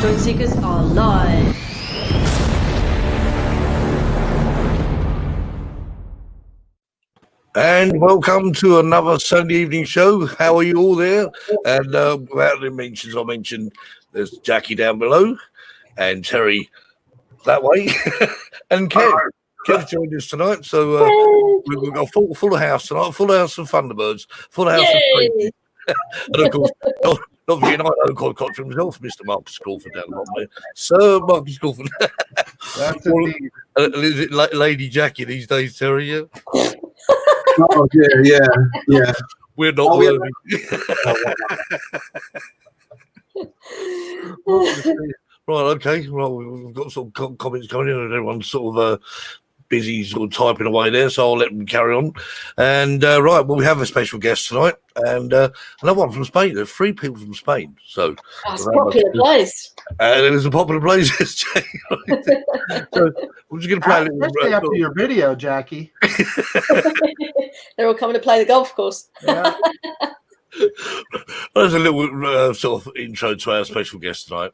Joy Seekers are live. And welcome to another Sunday evening show. How are you all there? And without any mentions, I mentioned there's Jackie down below and Terry that way and Kev. Kev joined us tonight. So we've got a full house tonight, full house of Thunderbirds, full house of Queen. And of course, not forgetting, I know quite for himself, Mr. Marcus Crawford down the bottom there. Sir Marcus Crawford. That's indeed. Is it Lady Jackie these days, Terry? Yeah? Oh, yeah. We're not worthy. Right, okay. Well, we've got some comments coming in, and everyone's sort of busy sort of typing away there, so I'll let them carry on. And right, well, we have a special guest tonight, and another one from Spain. There are 3 people from Spain, so that's a popular place. And it is a popular place. So we're just going to play a little. Especially after your video, Jackie. They're all coming to play the golf course. Yeah. There's a little sort of intro to our special guest tonight.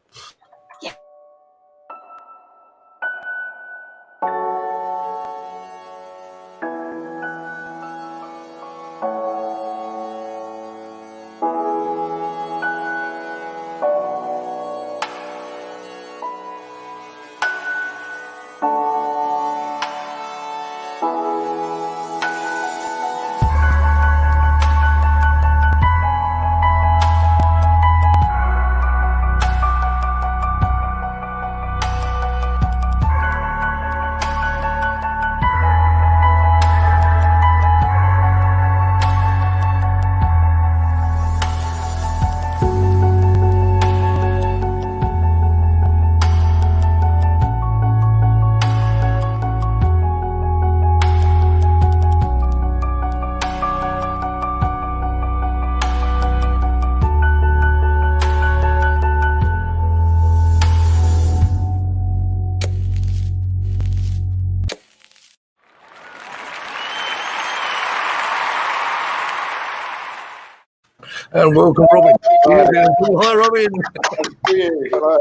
And welcome, Robin. Hi, Robin. Hello.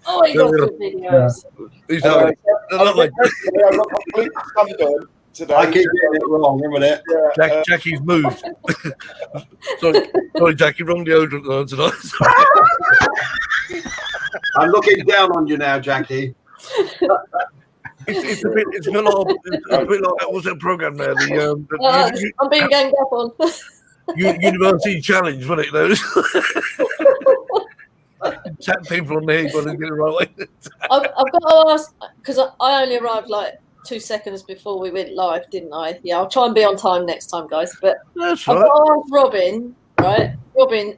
Oh, you got good videos. He's having I'm completely sunburned today. I keep getting it wrong, isn't it? Yeah, Jackie's moved. sorry, Jackie, wrong deodorant tonight. I'm looking down on you now, Jackie. It's a bit like what's that program there? I'm being ganged up on. University Challenge, wasn't it? Those tap people on the head when they get it right way. I've got to ask, because I only arrived like 2 seconds before we went live, didn't I? Yeah, I'll try and be on time next time, guys. But That's I've right. got to ask Robin, right? Robin,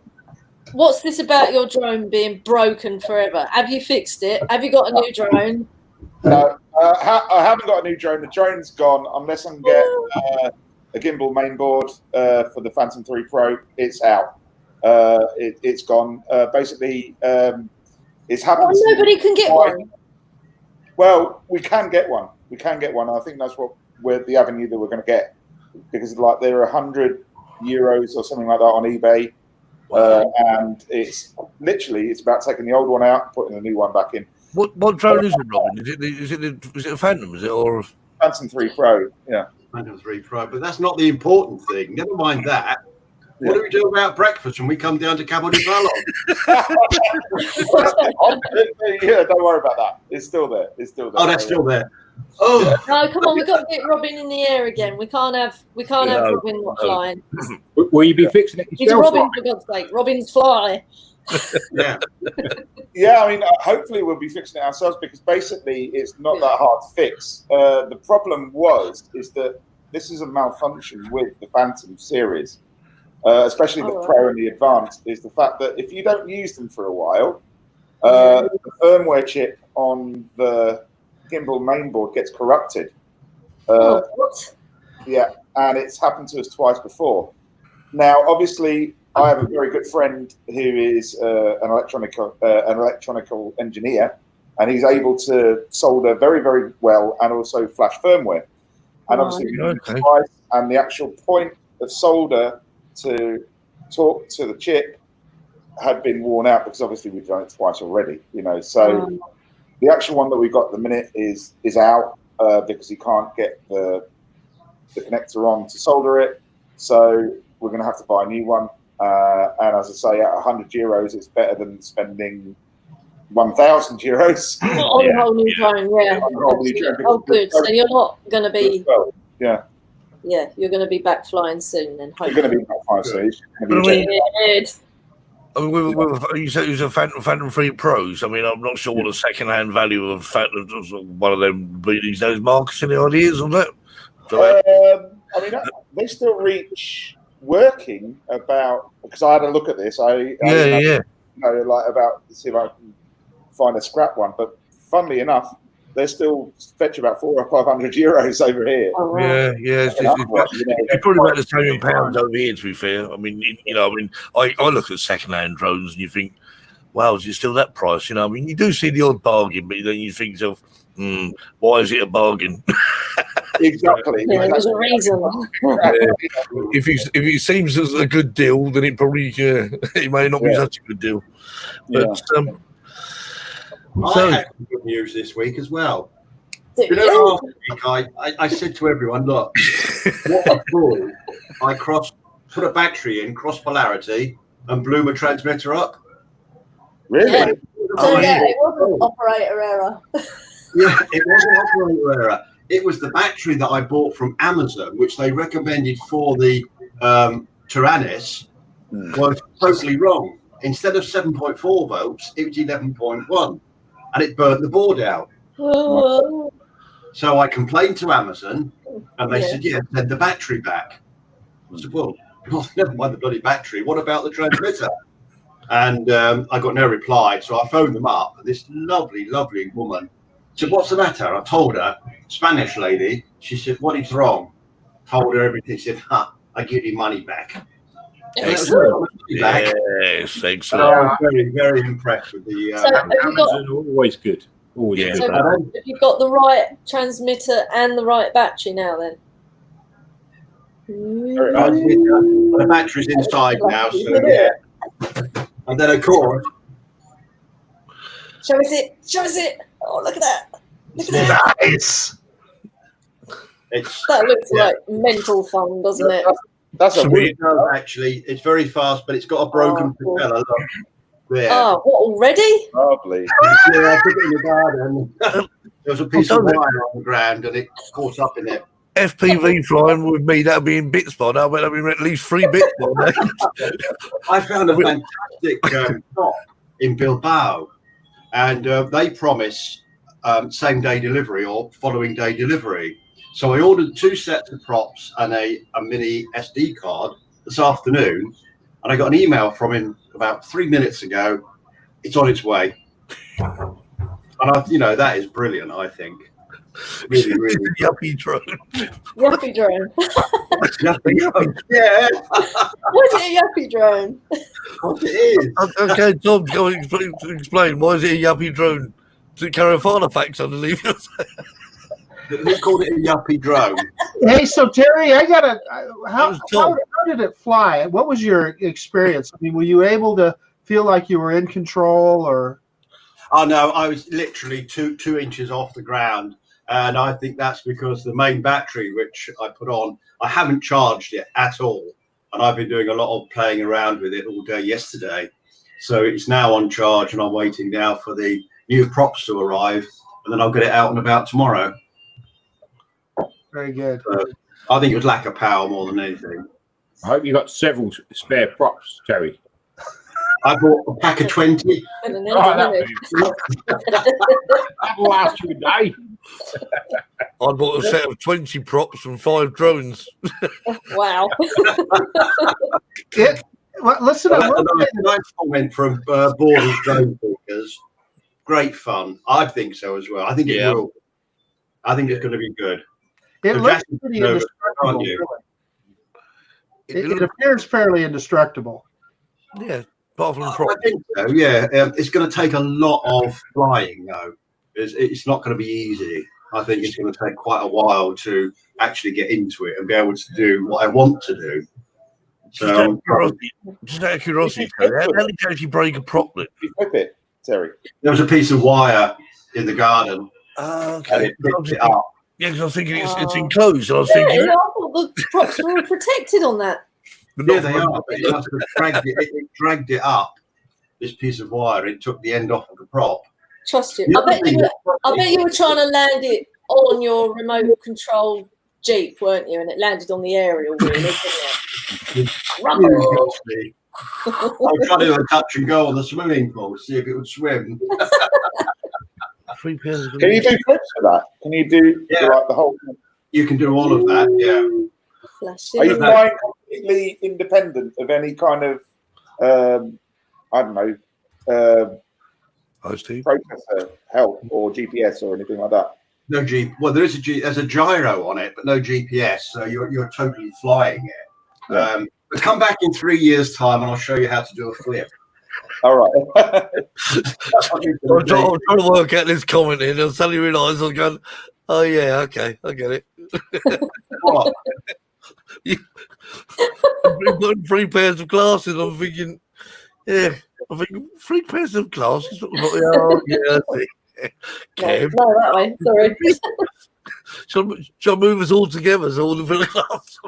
what's this about your drone being broken forever? Have you fixed it? Have you got a new drone? no, I haven't got a new drone. The drone's gone unless I can get a gimbal mainboard for the Phantom 3 Pro. It's out. It's gone. Basically, it's happened. Oh, nobody can get one. Well, we can get one. We can get one. I think that's where the avenue that we're going to get, because like there are €100 or something like that on eBay, and it's about taking the old one out and putting the new one back in. What drone is it, Robin? Is it a Phantom? Is it or Phantom 3 Pro? Yeah. Phantom 3 Pro, but that's not the important thing. Never mind that. What do we do about breakfast when we come down to Cabo de Ballon? Yeah, don't worry about that. It's still there. Oh, that's still there. Oh, No, come on, we've got to get Robin in the air again. We can't have Robin not flying. Will you be fixing it He's yourself? Robin, for God's sake. Robin's fly. yeah. Yeah, I mean, hopefully we'll be fixing it ourselves, because basically it's not that hard to fix. The problem is that this is a malfunction with the Phantom series, especially the Pro and the Advanced, is the fact that if you don't use them for a while, the firmware chip on the gimbal mainboard gets corrupted. What? Yeah, and it's happened to us twice before. Now, obviously, I have a very good friend who is an electronical engineer, and he's able to solder very, very well and also flash firmware. And obviously, the device and the actual point of solder to talk to the chip had been worn out because obviously we've done it twice already, you know. So the actual one that we've got at the minute is out because he can't get the connector on to solder it. So we're going to have to buy a new one. And as I say, at €100, it's better than spending 1,000 euros on a whole new drone. Yeah. on a whole new drone. Oh, good. So you're not going to be. Well, yeah. Yeah, you're going to be back flying soon then. You're going to be about 5 days. Good. I mean, you said it was a Phantom 3 Pros. I mean, I'm not sure what the second-hand value of one of them be these days. Marcus, any ideas on that? I mean, they still reach working about, because I had a look at this. You know, like about to see if I can find a scrap one. But funnily enough, they still fetch about 400 or 500 euros over here. Oh, wow. Yeah. It's probably about the same in pounds over here, to be fair. I mean, I look at second-hand drones and you think, wow, is it still that price? You know, I mean, you do see the odd bargain, but then you think to yourself, why is it a bargain? Exactly. Yeah, there's a reason. If it seems as a good deal, then it probably it may not be such a good deal. But I had some good news this week as well. You know, last week I said to everyone, look, what a fool. I put a battery in, cross polarity, and blew my transmitter up. Really? Yeah. It wasn't operator error. Yeah, it wasn't operator error. It was the battery that I bought from Amazon, which they recommended for the Taranis, was totally wrong. Instead of 7.4 volts, it was 11.1, and it burnt the board out. Oh. So I complained to Amazon, and they said, send the battery back. I said, well, never mind the bloody battery. What about the transmitter? And I got no reply. So I phoned them up. And this lovely, lovely woman said, what's the matter? I told her, Spanish lady. She said, what is wrong? Told her everything. She said, I give you money back. Excellent. Yes, excellent. I'm very, very impressed with the Amazon are always good. Always good. So have you got the right transmitter and the right battery now then? The battery's inside now, so yeah. And then of course, Show us it. Oh, look at that. Look at that. Nice. That looks like mental fun, doesn't it? That's a it does, actually. It's very fast, but it's got a broken propeller. Look. There. Oh, what, already? lovely. Yeah, I put it in the garden. There was a piece of wire on the ground and it caught up in it. FPV flying with me, that'll be in bits by now. But that'll be at least 3 bits by now. I found a fantastic shop in Bilbao, and they promise same-day delivery or following day delivery. So I ordered 2 sets of props and a mini SD card this afternoon, and I got an email from him about 3 minutes ago. It's on its way, and that is brilliant. I think really, really yuppie drone. Yuppie drone. Yeah, What's a yuppie drone? what it is. Okay, Tom, go and explain. Why is it a yuppie drone? Does it carry a file of facts underneath? They called it a yuppie drone. Hey, so Terry, how did it fly? What was your experience? I mean, were you able to feel like you were in control, or? Oh no, I was literally two inches off the ground, and I think that's because the main battery which I put on, I haven't charged it at all, and I've been doing a lot of playing around with it all day yesterday. So it's now on charge, and I'm waiting now for the new props to arrive, and then I'll get it out and about tomorrow. Very good. I think it was lack of power more than anything. I hope you got several spare props, Terry. I bought a pack of 20. That'll last you a day. I bought a set of 20 props and 5 drones. Wow. Listen, a nice comment from Borders Drone Talkers. Great fun. I think so as well. I think it will. I think it's going to be good. it So looks Jack, pretty no, indestructible. aren't you? Really. It appears fairly indestructible. Yeah, apart from the I props. think so, yeah. It's going to take a lot of flying, though. It's not going to be easy. I think it's going to take quite a while to actually get into it and be able to do what I want to do. Just out of curiosity, how did you actually break a prop? You flip it, Terry. There was a piece of wire in the garden. Oh, And okay. it picked it up. Yeah, because I was thinking it's enclosed. And I was thinking, I thought the props were all protected on that. but Yeah, not they for- are. But it must have dragged it. It dragged it up. This piece of wire. It took the end off of the prop. Trust you. The I other bet thing you. that- I bet you were trying to land it on your remote control Jeep, weren't you? And it landed on the aerial wheel, didn't it? Rumble. I'm trying to do a touch and go on the swimming pool, see if it would swim. 3 pairs of Can you do flips for that? Can you do Yeah. like the whole? You can do all of that. Yeah. Flashing. Are you flying completely independent of any kind of, I don't know, Oh, Steve? processor help or GPS or anything like that? No G. Well, there's a gyro on it, but no GPS. So you're totally flying it. Yeah. But come back in 3 years' time, and I'll show you how to do a flip. All right. I'm trying to work out this comment here, and I suddenly realise I'm going, oh, yeah, okay, I get it. What? We've got 3 pairs of glasses. I'm thinking, yeah, I'm thinking 3 pairs of glasses. Oh, yeah, I see. No, Kev, no, that way. Sorry. shall I move us all together so all the glass?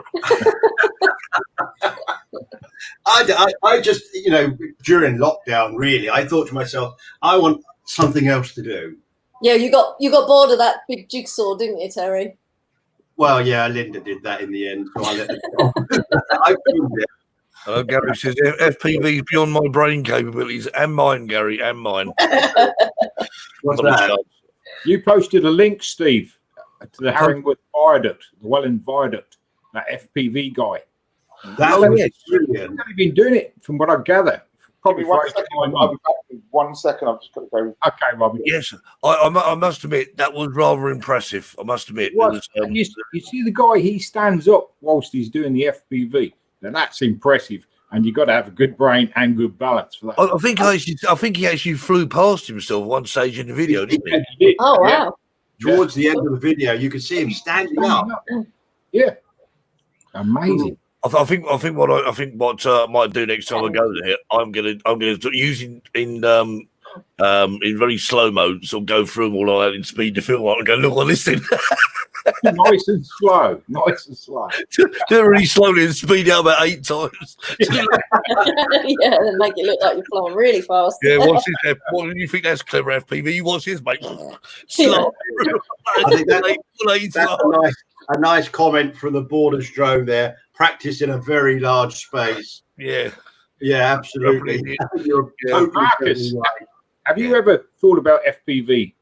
I just, during lockdown, really, I thought to myself, I want something else to do. Yeah, you got bored of that big jigsaw, didn't you, Terry? Well, yeah, Linda did that in the end, so I let it go. I filmed it. Hello, Gary says FPV is beyond my brain capabilities and mine, Gary, and mine. What's Not a that? chance. You posted a link, Steve, to the Haringwood Viaduct, the Welland Viaduct, that FPV guy. That Oh, was yeah. brilliant. He's only been doing it, from what I gather. Give Probably me 1 for 8 second. to 9 I'll be months. back in 1 second. I've just got to go. Okay, Robbie. Yes, I must admit that was rather impressive. I must admit. It was, And you see the guy, he stands up whilst he's doing the FPV. Now that's impressive. And you've got to have a good brain and good balance for that. I think he actually flew past himself one stage in the video, didn't he? And he did. Oh Yeah. wow. Towards the end of the video, you could see him standing up. Yeah. Amazing. I think what I might do next time I go there, I'm gonna using in very slow mode, so go through them all out in speed to film and go look on this thing. Nice and slow. Nice and slow. Do it really slowly and speed out about 8 times. Yeah, and make it look like you're flying really fast. Yeah, what's this? What do you think that's clever FPV? Watch this, mate. Slow. I think that's a nice comment from the Borders drone there. Practice in a very large space. Yeah. Yeah, absolutely. You're totally Marcus, right. have you ever thought about FPV?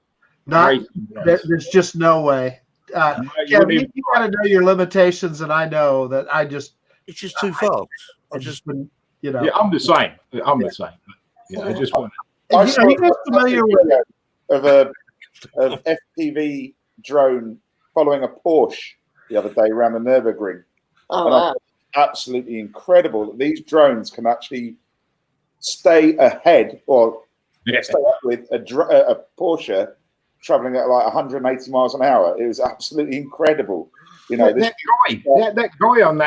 Not, Racing drones? there's just no way. No, you Yeah, wouldn't you even- got to know your limitations, and I know that I just It's just too fast. I just wouldn't, you know. Yeah, I'm the same. I'm the same. Yeah, I just want. Are you guys familiar with? of FPV drone following a Porsche the other day around the Nürburgring. Oh And I wow. thought it was absolutely incredible that these drones can actually stay ahead or Yeah. stay up with a Porsche traveling at like 180 miles an hour. It was absolutely incredible. You know, that guy on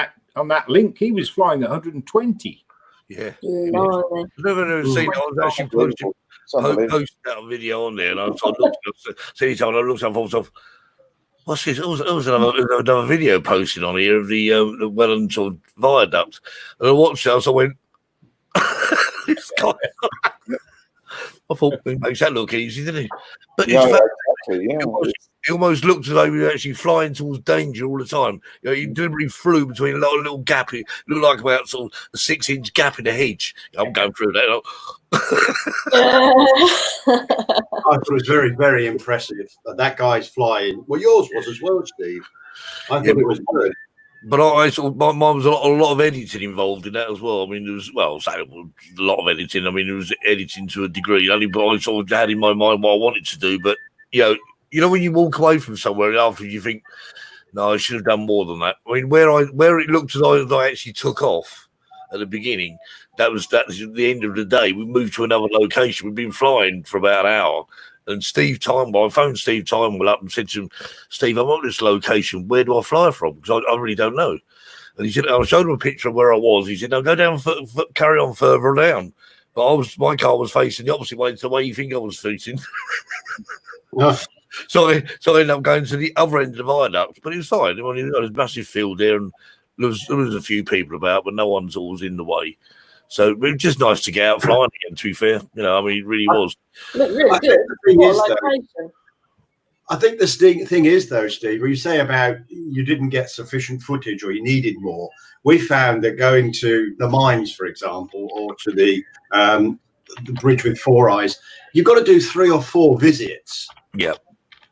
that link, he was flying 120. Yeah. Blimey. Never seen it. I was actually posting It's unbelievable. that video on there, and I looked up, I thought, what's this? It was another video posted on here of the Welland sort of viaduct, and I watched it. So I went, this guy. I thought he makes that look easy, didn't he? But No, in fact, exactly, yeah. he almost looked as though he was actually flying towards danger all the time. You know, he deliberately flew between a lot of little gap. It looked like about sort of a 6-inch gap in the hedge. I'm going through that. I thought it was very, very impressive. That guy's flying. Well, yours was as well, Steve. I thought it was good. But I sort of, mine was a lot of editing involved in that as well. I mean, there was, a lot of editing. I mean, there was editing to a degree. Only, but I sort of had in my mind what I wanted to do. But, you know, when you walk away from somewhere and after you think, no, I should have done more than that. I mean, where it looked as though I actually took off at the beginning, that was the end of the day. We moved to another location. We've been flying for about an hour. And I phoned Steve Timewell up and said to him, Steve, I'm at this location. Where do I fly from? Because I really don't know. And he said, I showed him a picture of where I was. He said, no, go down, carry on further down. But my car was facing the opposite way to the way you think I was facing. So I ended up going to the other end of the viaduct, but it was fine. There was a massive field there, and there was a few people about, but no one's always in the way. So it was just nice to get out flying again, to be fair. I mean, it really was. Looked really good. I think the thing is, though, Steve, when you say about you didn't get sufficient footage or you needed more, we found that going to the mines, for example, or to the bridge with Four Eyes, you've got to do 3 or 4 visits. Yeah.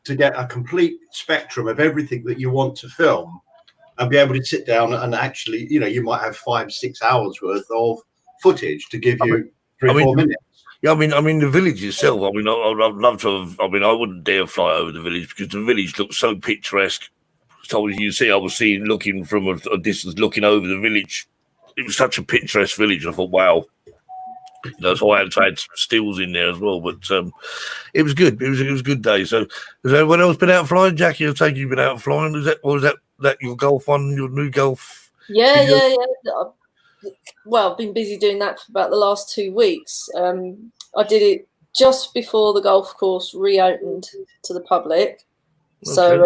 To get a complete spectrum of everything that you want to film and be able to sit down and actually, you might have 5-6 hours worth of footage to give you 3 or 4 minutes. Yeah, I mean, the village itself. I mean, I'd love to have. I mean, I wouldn't dare fly over the village because the village looks so picturesque. So as you see, I was looking from a distance, looking over the village. It was such a picturesque village. I thought, wow. So I had some stills in there as well, but it was good. It was a good day. So has anyone else been out flying? Jackie, I take you've been out flying. Was that your Golf one, your new Golf? Yeah. Well, I've been busy doing that for about the last 2 weeks. I did it just before the golf course reopened to the public. Okay. So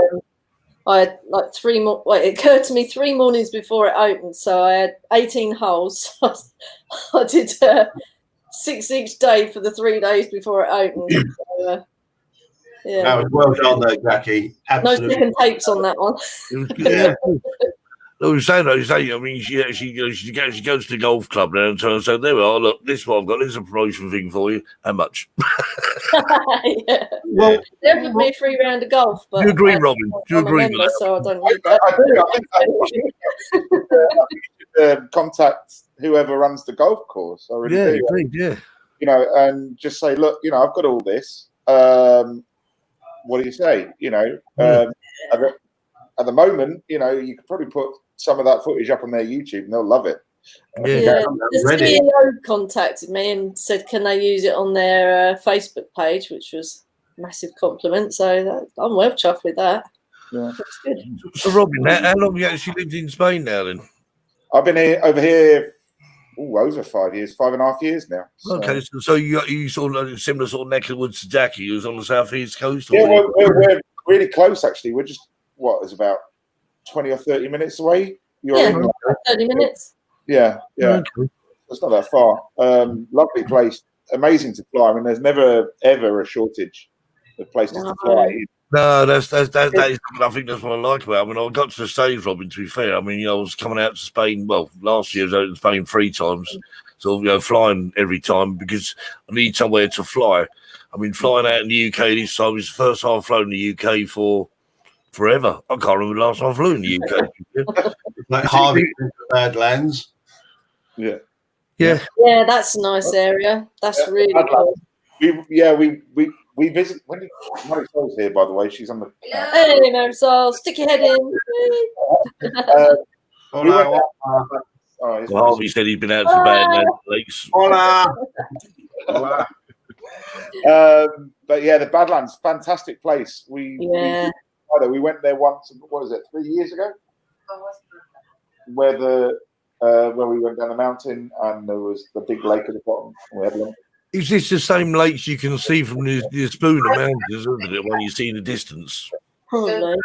I had like 3 more. Well, it occurred to me 3 mornings before it opened. So I had 18 holes. I did 6 each day for the 3 days before it opened. So, yeah. That was well done, though, Jackie. Absolutely. No second tapes on that one. Yeah. I was saying, I mean, she goes to the golf club now and so there we are. Look, this is what I've got. This is a promotion thing for you. How much? Yeah. Well, there would be a free round of golf. But do you agree, Robin? Do you agree with that? So I don't need that. I do. Contact whoever runs the golf course. I really do. Agreed, yeah. And just say, look, I've got all this. What do you say? At the moment, you could probably put some of that footage up on their YouTube and they'll love it. Yeah. The CEO contacted me and said, can they use it on their Facebook page, which was a massive compliment. So I'm well chuffed with that. Yeah. That's good. So, Robin, how long have you actually lived in Spain now then? I've been over here over 5 years, 5.5 years now. So. Okay, so you sort of similar sort of neck of the woods to Jackie, who's on the southeast coast? Yeah, we're really close actually. We're just it's about 20 or 30 minutes away. You're 30 minutes. Yeah. Okay. It's not that far. Lovely place, amazing to fly. I mean, there's never ever a shortage of places to fly. No, that is. I think that's what I like about it. I mean, I got to the stage, Robin. To be fair, I mean, I was coming out to Spain. Well, last year I was out in Spain 3 times, so flying every time because I need somewhere to fly. I mean, flying out in the UK this time is the first time I've flown in the UK for forever. I can't remember the last time I flew in the UK. Like Harvey Badlands. Yeah. Yeah, that's a nice area. That's really cool. We visit. When did Marisol's here, by the way? She's on the. Hey, Marisol, stick your head in. Harvey said he'd been out to Badlands Lakes. Hola. But yeah, the Badlands, fantastic place. We went there once. What was it? 3 years ago. Where we went down the mountain and there was the big lake at the bottom. Is this the same lakes you can see from the Spooner Mountains, isn't it, when you see in the distance? Probably.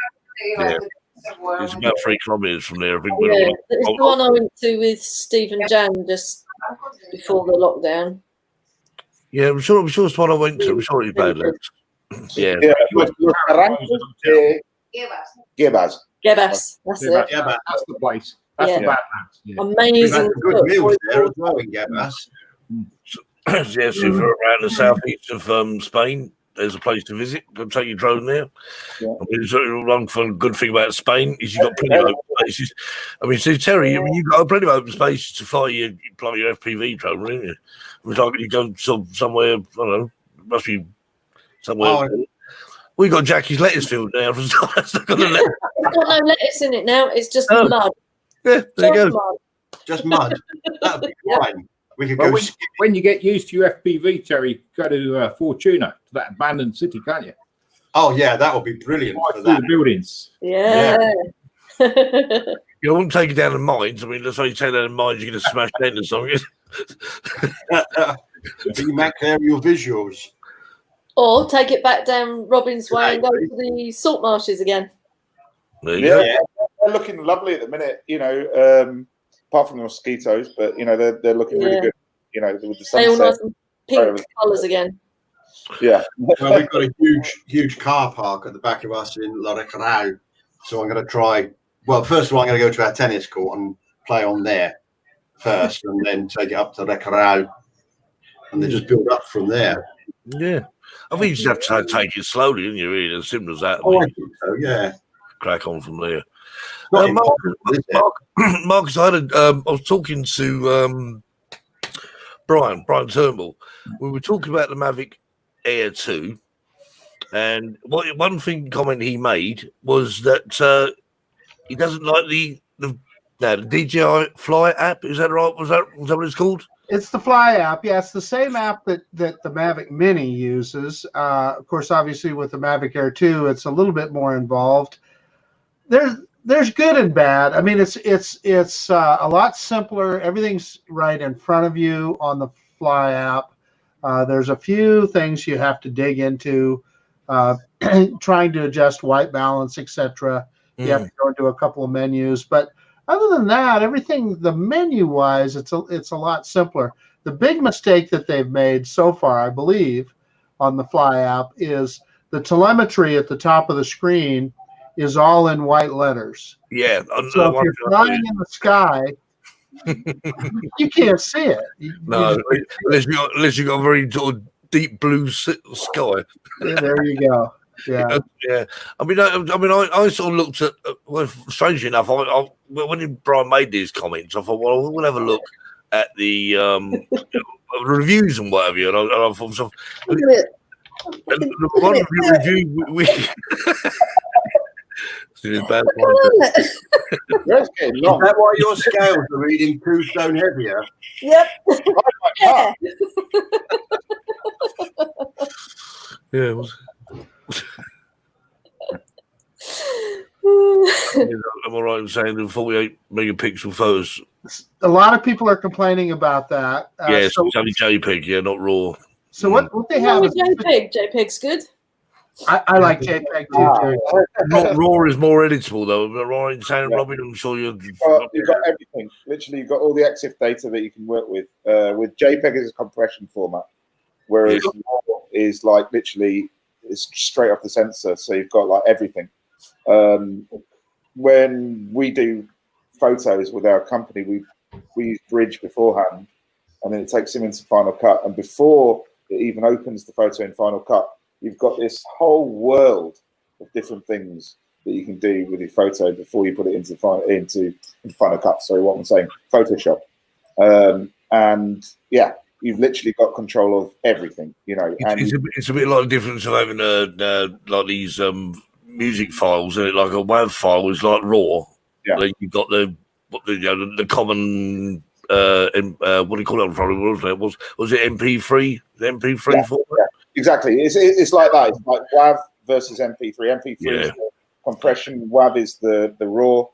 Yeah. It's about 3 kilometres from there. I think. Yeah, it's the one I went to with Steve and Jan just before the lockdown. Yeah, I'm sure it's the one I went to. I'm sure it's Badlands. Yeah. Gebas. That's it. Yeah, That's the place. That's the Badlands. Yeah. Amazing. good meals there as well in Gebas. Yes, if you're around the southeast of Spain, there's a place to visit. Go take your drone there. Yeah. I mean, one good thing about Spain is you've got plenty of open spaces. I mean, so Terry, I mean, you've got plenty of open spaces to fly your FPV drone, haven't you? It's like you go somewhere, I don't know, must be somewhere. We got Jackie's lettuce field now. That's not got no lettuce in it now. It's just mud. Yeah, there you go. Mud. Just mud. That'd be fine. We could go. When you get used to your FPV, Terry, go to Fortuna, to that abandoned city, can't you? Oh yeah, that would be brilliant for that. The buildings. Yeah. You won't take it down in mines. I mean, let's say you take it down in mines, you're going to smash it into something. You make aerial visuals. Or take it back down Robin's Way and go to the salt marshes again. There you go. Yeah, they're looking lovely at the minute. You know, apart from the mosquitoes, but you know they're looking really good. You know, with the They all sunset. nice and pink colours again. Yeah. Well, we've got a huge car park at the back of us in La Recreau. So I'm going to try. Well, first of all, I'm going to go to our tennis court and play on there first, and then take it up to Recreau, and then just build up from there. Yeah. I think you just have to take it slowly, isn't you? Really, as simple as that. Oh, I think so. Yeah. Crack on from there. Not impossible, is it? Marcus, I was talking to Brian Turnbull. We were talking about the Mavic Air 2, and one comment he made was that he doesn't like the DJI Fly app. Is that right? Was that what it's called? It's the Fly app. Yeah, it's the same app that the Mavic Mini uses. Of course, obviously with the Mavic Air 2, it's a little bit more involved. There's good and bad. I mean, it's a lot simpler. Everything's right in front of you on the Fly app. There's a few things you have to dig into, trying to adjust white balance, etc. You have to go into a couple of menus, but other than that, everything the menu-wise, it's a lot simpler. The big mistake that they've made so far, I believe, on the Fly app is the telemetry at the top of the screen is all in white letters. Yeah. So if you're flying in the sky, you can't see it. No, unless you got a very sort of deep blue sky. Yeah, there you go. Yeah. Yeah. I mean, I sort of looked at. Well, strangely enough, when Brian made these comments, I thought, well, we'll have a look at the reviews and whatever. And I thought, so, the one review we. Is that why your scales are reading 2 stone heavier? Yep. Yeah. Yeah. It was. Am I right in saying the 48 megapixel photos? A lot of people are complaining about that. Yes, it's only JPEG, yeah, not RAW. So what they have is JPEG. JPEG's good. I like JPEG too. Not RAW is more editable though. Am I right in saying, Robin? I'm sure you've got everything. Literally, you've got all the EXIF data that you can work with. With JPEG as a compression format, whereas RAW is like literally it's straight off the sensor. So you've got like everything. When we do photos with our company, we use Bridge beforehand, and then it takes them into Final Cut. And before it even opens the photo in Final Cut, you've got this whole world of different things that you can do with your photo before you put it into Final Cut. Sorry, what I'm saying, Photoshop. And yeah, you've literally got control of everything. You know, and it's a bit like the difference of having like these music files, and like a WAV file is like RAW. Yeah, like you've got the common what do you call it? Was it MP3? The MP3 format? Yeah, exactly. It's like that. It's like WAV versus MP3. MP3 is the compression. WAV is the RAW.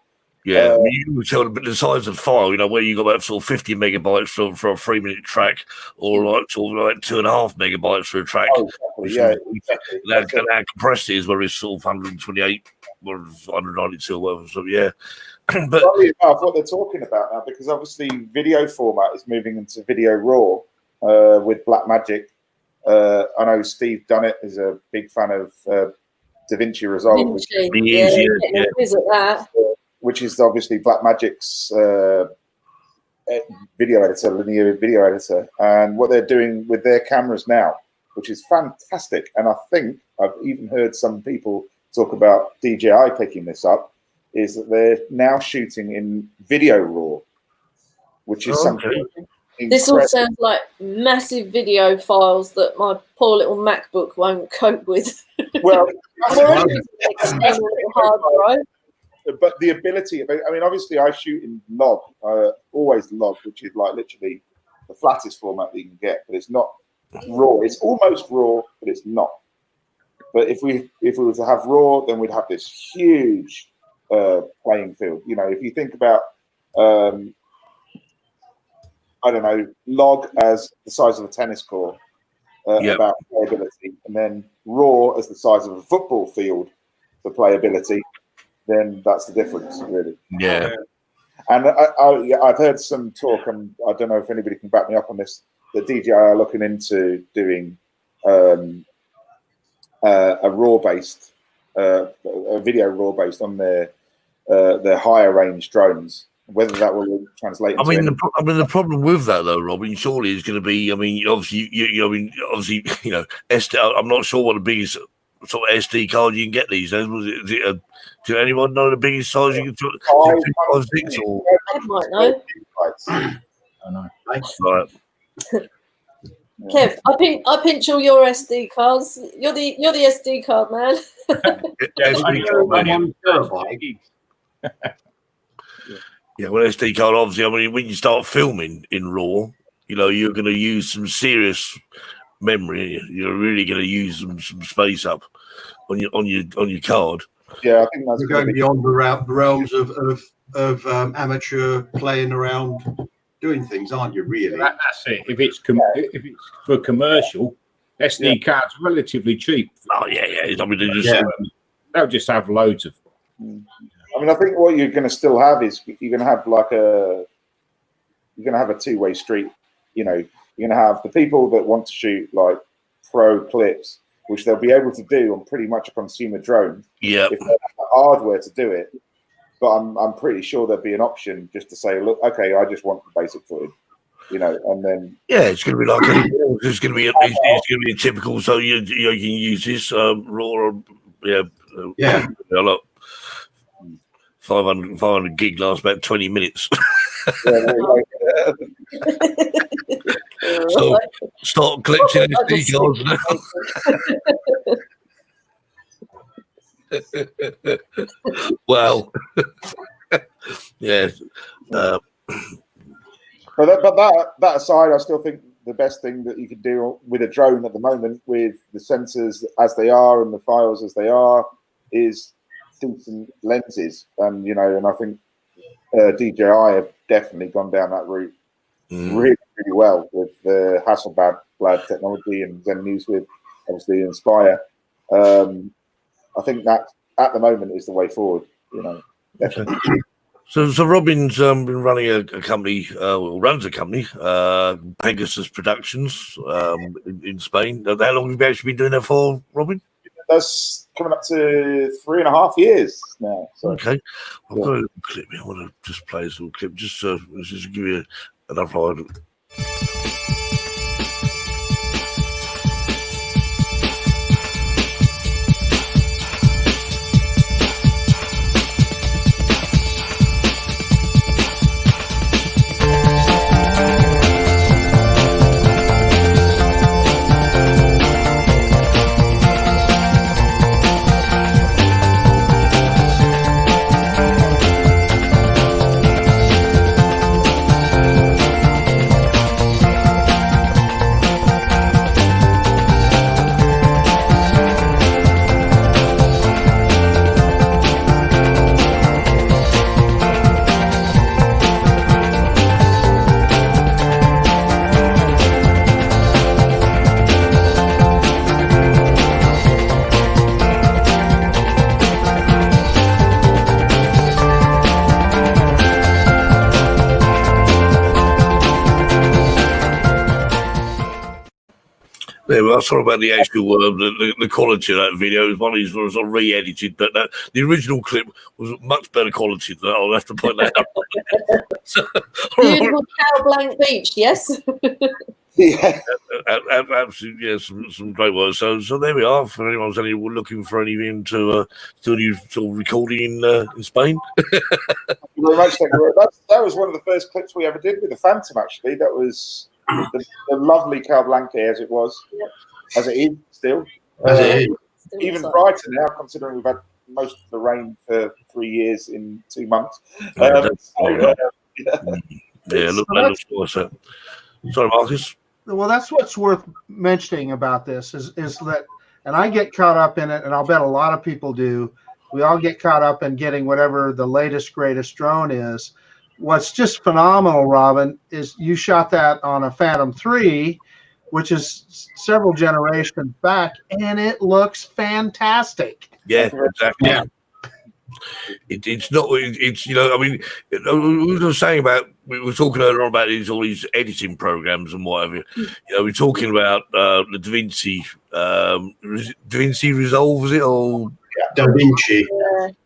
Yeah, I mean, you can tell the size of the file, you know, where you got about sort of 50 megabytes for a 3-minute track, or like sort of like 2.5 megabytes for a track. Oh, exactly. Yeah, exactly. That compressed is where it's sort of 128 or 192 or whatever. So yeah, but funny enough, what they're talking about now, because obviously video format is moving into video RAW with Blackmagic. I know Steve Dunnett is a big fan of DaVinci Resolve, which is obviously Blackmagic's video editor, linear video editor, and what they're doing with their cameras now, which is fantastic. And I think I've even heard some people talk about DJI picking this up, is that they're now shooting in video RAW, which is something. This all sounds like massive video files that my poor little MacBook won't cope with. Well, hard drive. But the ability, I mean, obviously I shoot in log, always log, which is like literally the flattest format that you can get, but it's not RAW. It's almost RAW, but it's not. But if we were to have RAW, then we'd have this huge playing field. You know, if you think about, I don't know, log as the size of a tennis court, about playability, and then raw as the size of a football field for playability, then that's the difference, really. Yeah. And I've heard some talk, and I don't know if anybody can back me up on this, that DJI are looking into doing a RAW-based, a video RAW-based on their higher range drones. Whether that will translate. I mean, the problem with that, though, Robin, surely is going to be. I mean, obviously, SD. I'm not sure what the biggest sort of SD card you can get these days. Is it do anyone know the biggest size you can? 256 or? I might know. I know. Right. Kev, I pinch all your SD cards. You're the SD card man. Yeah, well, SD card, obviously, I mean, when you start filming in RAW, you're going to use some serious memory. You're really going to use some space up on your card. Yeah, I think that's going beyond the realms of amateur playing around doing things, aren't you? Really? That's it. If it's for commercial, SD cards relatively cheap. Oh yeah. I mean, they'll just have loads of. I mean, I think what you're going to still have is you're going to have a two-way street. You know, you're going to have the people that want to shoot like pro clips, which they'll be able to do on pretty much a consumer drone. Yeah. If they have the hardware to do it, but I'm pretty sure there'll be an option just to say, look, okay, I just want the basic footage. And then it's going to be like it's going to be a typical. So you can use this RAW. Look. 500 gig lasts about 20 minutes. So start collecting SD cards now. Well, yeah. But that aside, I still think the best thing that you can do with a drone at the moment, with the sensors as they are and the files as they are, is decent lenses, and I think DJI have definitely gone down that route really well with the Hasselblad technology and Zen News with obviously Inspire. I think that at the moment is the way forward. Definitely. So Robin's been running a company, runs a company, Pegasus Productions, in Spain. How long have you actually been doing that for, Robin? That's coming up to 3.5 years now. So. Okay, I've got a little clip here. I want to just play this little clip, just to give you enough idea. Yeah, well, sorry about the actual the quality of that video. One of these was re-edited, but the original clip was much better quality than that. I'll have to point that out. Beautiful Cow Blank Beach, yes. Yeah, absolutely. Yeah, some great work. So there we are. For anyone who's looking for anything to do any sort of recording in Spain. Thank you very much. That was one of the first clips we ever did with the Phantom. Actually, that was the lovely Cal Blanque as it was, as it is still. Even brighter now, considering we've had most of the rain for 3 years in 2 months. Look, sorry, Marcus. Well, that's what's worth mentioning about this is that, and I get caught up in it, and I'll bet a lot of people do. We all get caught up in getting whatever the latest, greatest drone is. What's just phenomenal, Robin, is you shot that on a Phantom 3, which is several generations back, and it looks fantastic. Yeah, exactly. Yeah. It's not. It's I mean, we were saying about. We were talking earlier on about all these editing programs and whatever. We're talking about the DaVinci, DaVinci Resolve, is it, or Da Vinci.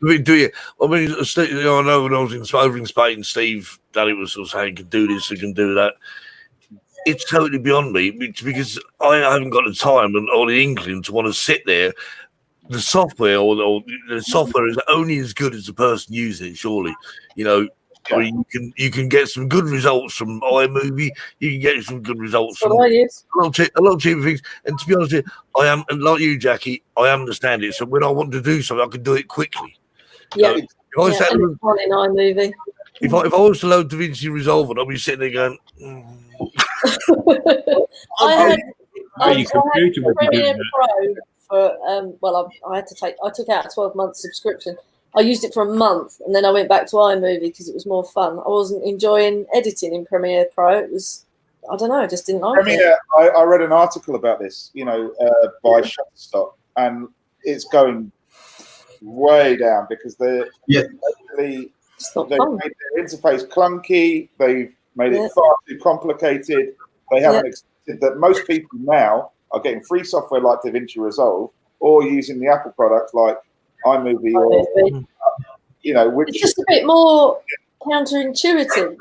do you? I mean, I know when I was over in Spain, Steve Daddy was sort of saying, "Can do this, you can do that." It's totally beyond me because I haven't got the time or the inkling to want to sit there. The software or the software is only as good as the person using it. Surely, or you can get some good results from iMovie. You can get some good results from a lot of cheaper things. And to be honest with you, I am, and like you, Jackie, I understand it. So when I want to do something, I can do it quickly. Yeah, If I sat and it's on in iMovie. if I was to load DaVinci Resolve, I'd be sitting there going. I had Your computer would be doing Premiere that. Pro for I took out a 12-month subscription. I used it for a month and then I went back to iMovie because it was more fun. I wasn't enjoying editing in Premiere Pro. It was, I don't know, I just didn't like it. I read an article about this, by Shutterstock, and it's going way down because they've made their interface clunky. They've made it far too complicated. They haven't accepted that most people now are getting free software like DaVinci Resolve or using the Apple products like iMovie or which it's just a bit more counterintuitive.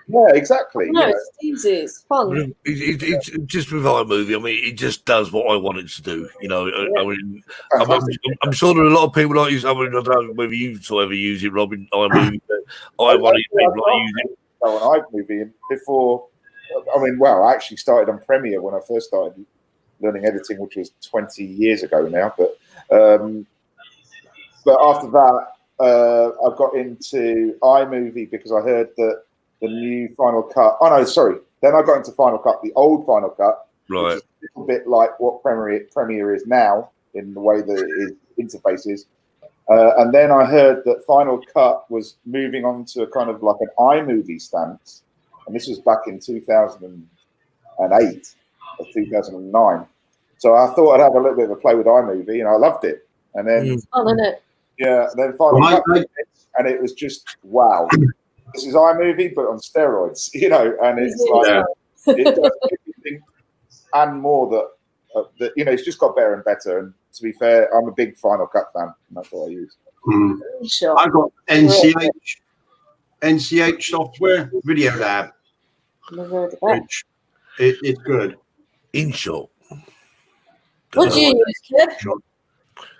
Yeah, exactly. No, it's easy. It's fun. It's just with iMovie. I mean, it just does what I want it to do. I mean, I'm sure there are a lot of people like use. I mean, I don't know whether you sort of ever use it, Robin, iMovie. But I want people like use it. On iMovie, and before, I actually started on Premiere when I first started learning editing, which was 20 years ago now. But after that, I got into iMovie because I heard that the new Final Cut. Oh no, sorry. Then I got into Final Cut, the old Final Cut, right? Which is a little bit like what Premiere is now in the way that its interface is. And then I heard that Final Cut was moving on to a kind of like an iMovie stance, and this was back in 2008 or 2009. So I thought I'd have a little bit of a play with iMovie, and I loved it. And then, then Final Cut, and it was just wow. This is iMovie, but on steroids, and it's like it does everything and more that it's just got better and better. And to be fair, I'm a big Final Cut fan, and that's what I use. Sure. I got NCH software, Video Lab. Which it's good. InShot. What do you use, Kev?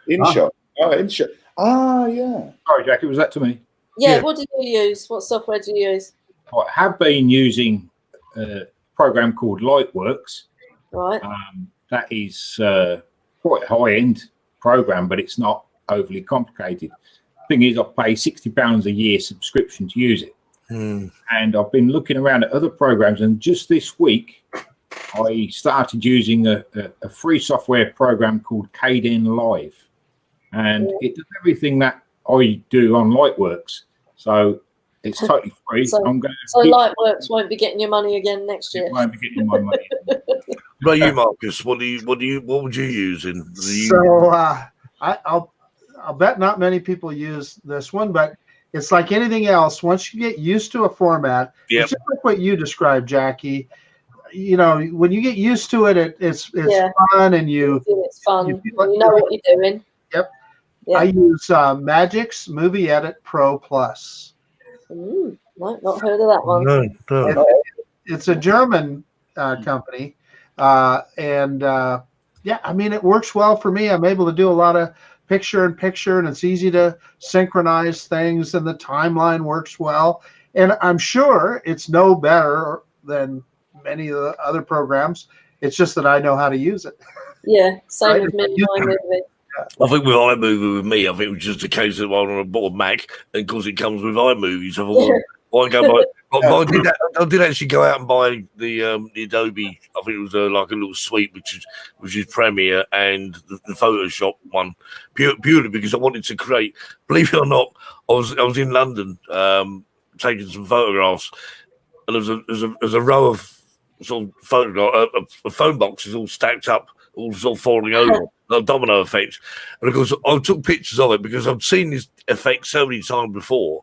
InShot. Oh, InShot. Ah, yeah. Sorry, Jackie, was that to me? Yeah, what do you use? What software do you use? I have been using a program called Lightworks. Right. That is quite a high-end program, but it's not overly complicated. Thing is, I pay £60 a year subscription to use it. And I've been looking around at other programs, and just this week, I started using a free software program called Kden Live. And it does everything that I do on Lightworks. So it's totally free. So Lightworks won't be getting your money again next year. It won't be getting my money. What about you, Marcus? What would you use in? I'll bet not many people use this one, but it's like anything else. Once you get used to a format, it's just like what you described, Jackie. When you get used to it, it's fun, and it's fun. You know what you're doing. Yep. Yeah. I use Magix Movie Edit Pro Plus. No, not heard of that one. No. It's a German company, and it works well for me. I'm able to do a lot of picture-in-picture, and it's easy to synchronize things, and the timeline works well. And I'm sure it's no better than many of the other programs. It's just that I know how to use it. Yeah, same with me. I think with iMovie, with me, I think it was just a case of I bought a Mac, and because it comes with iMovie, so I thought, why I did actually go out and buy the Adobe. I think it was like a little suite, which is Premiere and the Photoshop one, purely because I wanted to create. Believe it or not, I was in London taking some photographs, and there's a row of sort of phone boxes all stacked up, all sort of falling over. Like domino effect, and of course I took pictures of it because I've seen this effect so many times before,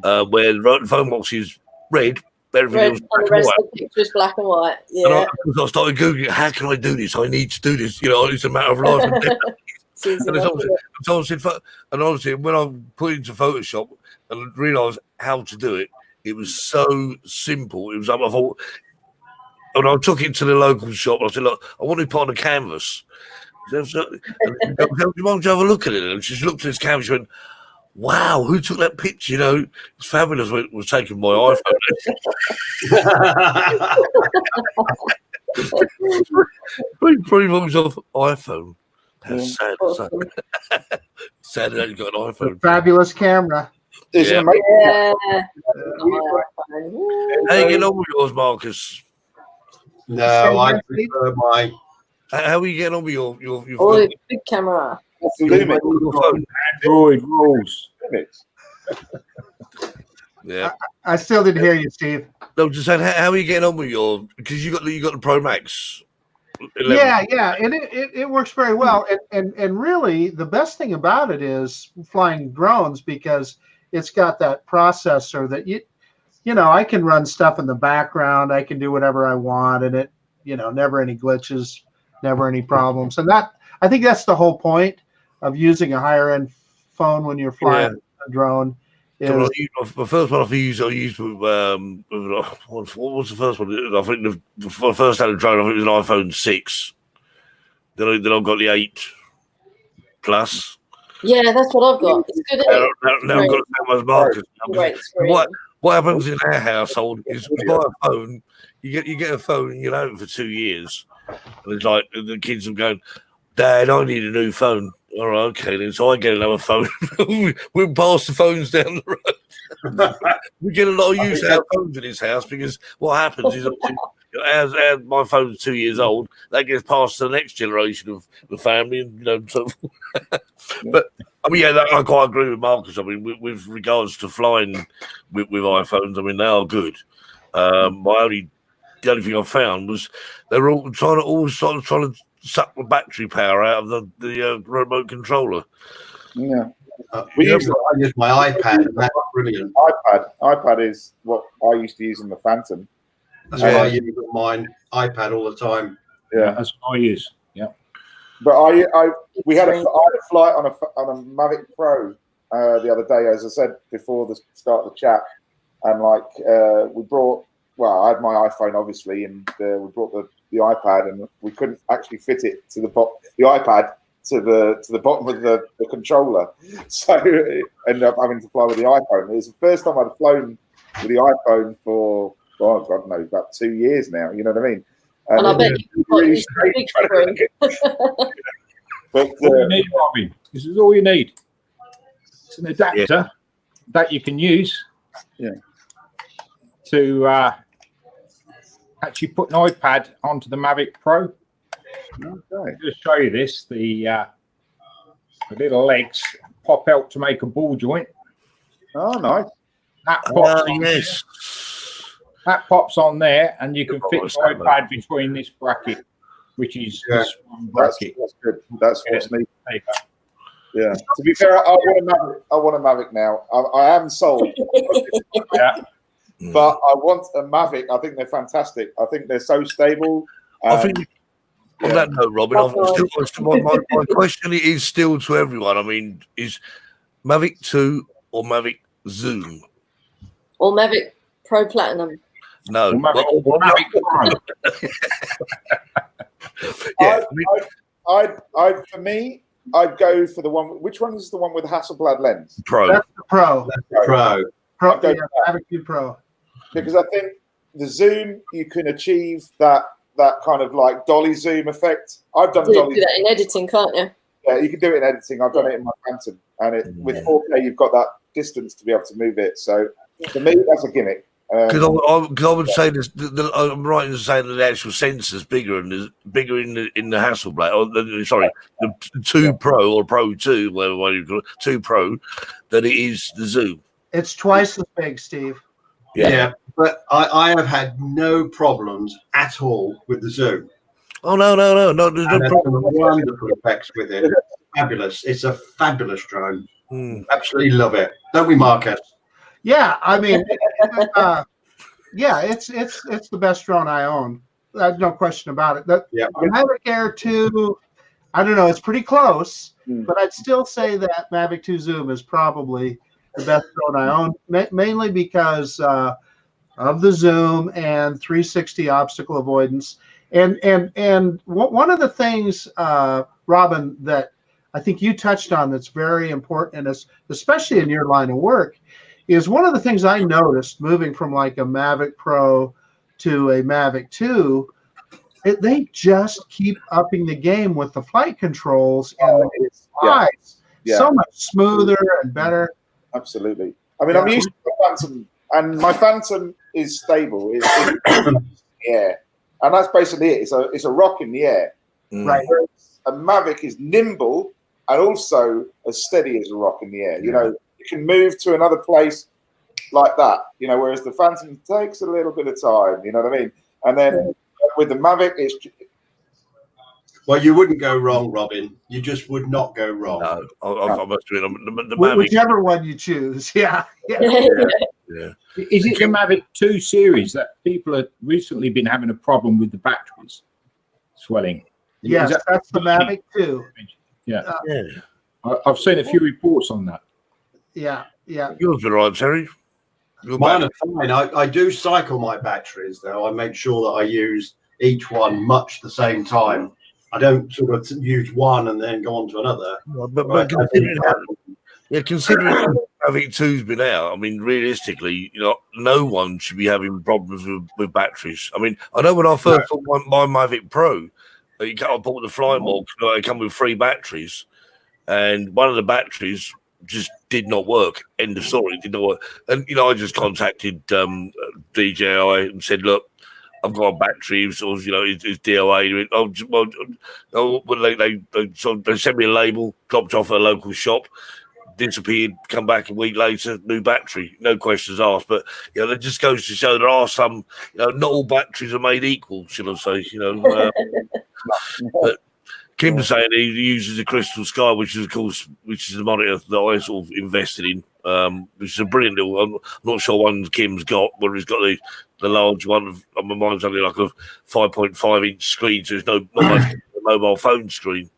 where the phone box is red, everything else and the rest of the picture is black and white. and Yeah. I started googling, how can I do this? I need to do this. It's a matter of life and death. And honestly, when I put it into Photoshop and realised how to do it, it was so simple. It was like I thought, and I took it to the local shop. I said, look, I want to put on a canvas. Do you mind to have a look at it? And she looked at this camera. She went, "Wow, who took that picture? It's fabulous." It was taken by iPhone. Pretty much off iPhone. How sad! Awesome. Sad that you got an iPhone. Fabulous camera. It's Yeah. amazing. Yeah. How you getting on with yours, Marcus? No, I prefer my. How are you getting on with your Oh, big camera. That's the limit. phone? Android rules. Limits. Yeah. I still didn't hear you, Steve. No, just saying, how are you getting on with your? Because you got the Pro Max. 11. Yeah, and it works very well. And really, the best thing about it is flying drones because it's got that processor that I can run stuff in the background. I can do whatever I want, and it, never any glitches, never any problems. And I think that's the whole point of using a higher end phone when you're flying a drone. The first one I used with what was the first one? I think the first had a drone. I think it was an iPhone 6. Then I've got the 8 Plus. Yeah, that's what I've got. It's good. Isn't it? Now I've got Sam's Marcus. Great screen. What happens in our household is you buy a phone, you get a phone, and you have it for 2 years, and it's like the kids are going, "Dad, I need a new phone." All right, okay, then. So I get another phone. We pass the phones down the road. We get a lot of use out of phones in this house because what happens is, as my phone's 2 years old, that gets passed to the next generation of the family, and so. But I mean, I quite agree with Marcus. I mean, with regards to flying with iPhones, I mean, they are good. The only thing I found was they were all trying to suck the battery power out of the remote controller. Yeah. I use my iPad, and that's brilliant. iPad is what I used to use in the Phantom. That's why I use mine iPad all the time. Yeah, That's what I use. Yeah. but we had a flight on a Mavic Pro the other day, as I said before the start of the chat, and we brought. Well, I had my iPhone obviously, and we brought the iPad, and we couldn't actually fit it to the iPad to the bottom of the controller, so ended up having to fly with the iPhone. It was the first time I'd flown with the iPhone for God knows about 2 years now. You know what I mean? And I bet you've got really this big screen. But All you need, Robin. This is all you need. It's an adapter that you can use to actually put an iPad onto the Mavic Pro. okay. Just show you this. The little legs pop out to make a ball joint. Oh, nice. That pops on there, and you can fit the iPad between this bracket, which is this one bracket. That's good. That's what's needed. Yeah. To be fair, I want a Mavic now. I am sold. Yeah. But I want a Mavic. I think they're fantastic. I think they're so stable. I think on that note, Robin, my question is still to everyone. I mean, is Mavic 2 or Mavic Zoom? Or Mavic Pro Platinum. No. Mavic Pro. For me, I'd go for the one. Which one is the one with Hasselblad lens? Pro. That's the Pro. Pro. Okay. Mavic 2 Pro. Because I think the zoom, you can achieve that kind of like dolly zoom effect. I've done Do dolly. that in editing, can't you? Yeah, you can do it in editing. I've done it in my Phantom, and with 4K, you've got that distance to be able to move it. So for me, that's a gimmick. Because I would say this. I'm right in saying that the actual sensor's bigger in the Hasselblad. The 2 Pro or Pro 2, whatever you call it, 2 Pro, than it is the Zoom. It's twice as big, Steve. Yeah, but I have had no problems at all with the Zoom. Oh no, there's no problem. Wonderful effects with it. Fabulous. It's a fabulous drone. Absolutely love it. Don't we, Marcus? Yeah, I mean, it's the best drone I own. There's no question about it. The Mavic Air 2, I don't know, it's pretty close, but I'd still say that Mavic 2 Zoom is probably the best drone I own, mainly because of the zoom and 360 obstacle avoidance. And one of the things, Robin, that I think you touched on that's very important, and especially in your line of work, is one of the things I noticed moving from like a Mavic Pro to a Mavic 2, they just keep upping the game with the flight controls and the slides. So much smoother and better. Absolutely. I mean, I'm used to the Phantom, and my Phantom is stable. It's in the air. And that's basically it. It's a rock in the air. Right. A Mavic is nimble and also as steady as a rock in the air. You know, you can move to another place like that, you know, whereas the Phantom takes a little bit of time, you know what I mean? And then with the Mavic, it's... Well, you wouldn't go wrong, Robin. You just would not go wrong. No, I must admit, the Mavic, whichever one you choose, Yeah. Is it the Mavic 2 series that people have recently been having a problem with the batteries swelling? Yes, that's the Mavic 2. Yeah. I've seen a few reports on that. Yeah. Yours are right, Terry. Mine are fine. I do cycle my batteries, though. I make sure that I use each one much the same time. I don't sort of use one and then go on to another. But considering Mavic 2's been out, I mean, realistically, you know, no one should be having problems with batteries. I mean, I know when I first bought my Mavic Pro, I bought the Flying Box, they come with 3 batteries, and one of the batteries just did not work. End of story. Did not work. And you know, I just contacted DJI and said, "Look, I've got a battery." Or you know, it's DOA. They sent me a label, dropped off at a local shop, disappeared. Come back a week later, new battery, no questions asked. But you know, that just goes to show there are some. You know, not all batteries are made equal. Should I say? You know. But Kim's saying he uses a Crystal Sky, which is the monitor that I sort of invested in, which is a brilliant little. I'm not sure one Kim's got, whether he's got the large one. Mine's only like a 5.5 inch screen, so it's not much a mobile phone screen.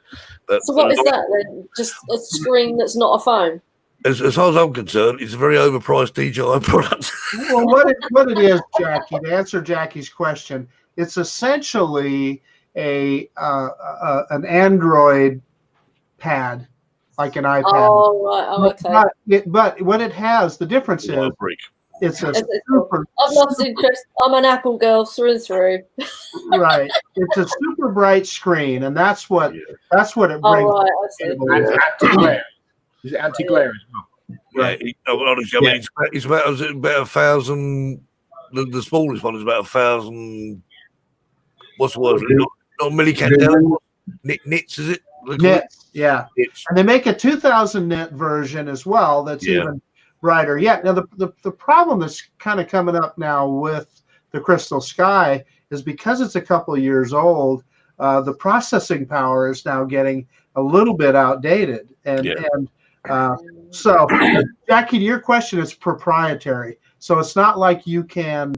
But, so what is that then? Just a screen that's not a phone? As far as I'm concerned, it's a very overpriced DJI product. Well, what it is, Jackie, to answer Jackie's question, it's essentially an Android pad, like an iPad. Oh, right. Oh, okay. But what it has, the difference is it's a super. I'm not interested. I'm an Apple girl through and through. Right. It's a super bright screen, and that's what it brings. Oh, right. I see. Anti-glare. Is it anti-glare as well? Yeah. Honestly, I mean, it's about 1,000. The smallest one is about 1,000. What's the word? Not millicandela. Nits, is it? Nits, yeah. And they make a 2,000 nit version as well. That's even brighter. Yeah. Now the problem that's kind of coming up now with the Crystal Sky is because it's a couple of years old. The processing power is now getting a little bit outdated, so Jackie, to your question, it's proprietary. So it's not like you couldn't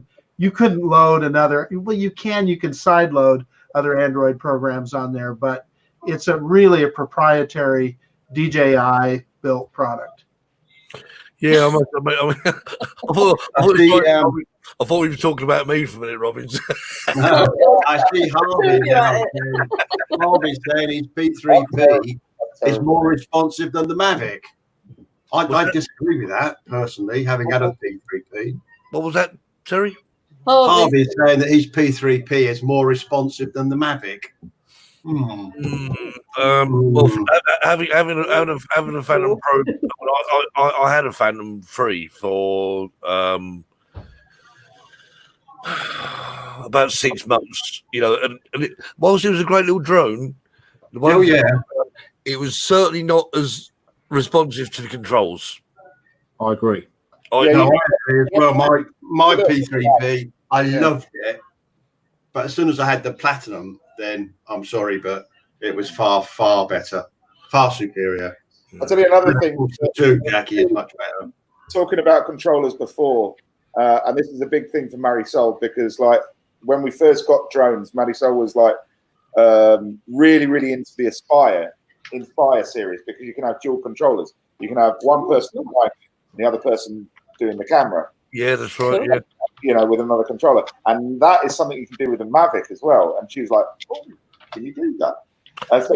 load another. Well, you can side load other Android programs on there, but it's really a proprietary DJI built product. Yeah, I thought we were talking about me for a minute, Robbins. No, I see Harvey now. Harvey's saying his P3P is more responsive than the Mavic. I disagree with that personally, having had a P3P. What was that, Terry? Harvey's saying that his P3P is more responsive than the Mavic. Well, having a Phantom Pro, I had a Phantom 3 for about 6 months. You know, and whilst it was a great little drone, it was certainly not as responsive to the controls. I agree. Well, my P3P, I loved it, but as soon as I had the Platinum, then I'm sorry, but it was far, far better, far superior. I'll tell you another thing. Too, Jackie is much better. Talking about controllers before, and this is a big thing for Marisol, because like when we first got drones, Marisol was like really, really into the Inspire series, because you can have dual controllers. You can have one person on mic and the other person doing the camera. Yeah, that's right. Yeah. You know, with another controller, and that is something you can do with the Mavic as well. And she was like, "Oh, can you do that?" And so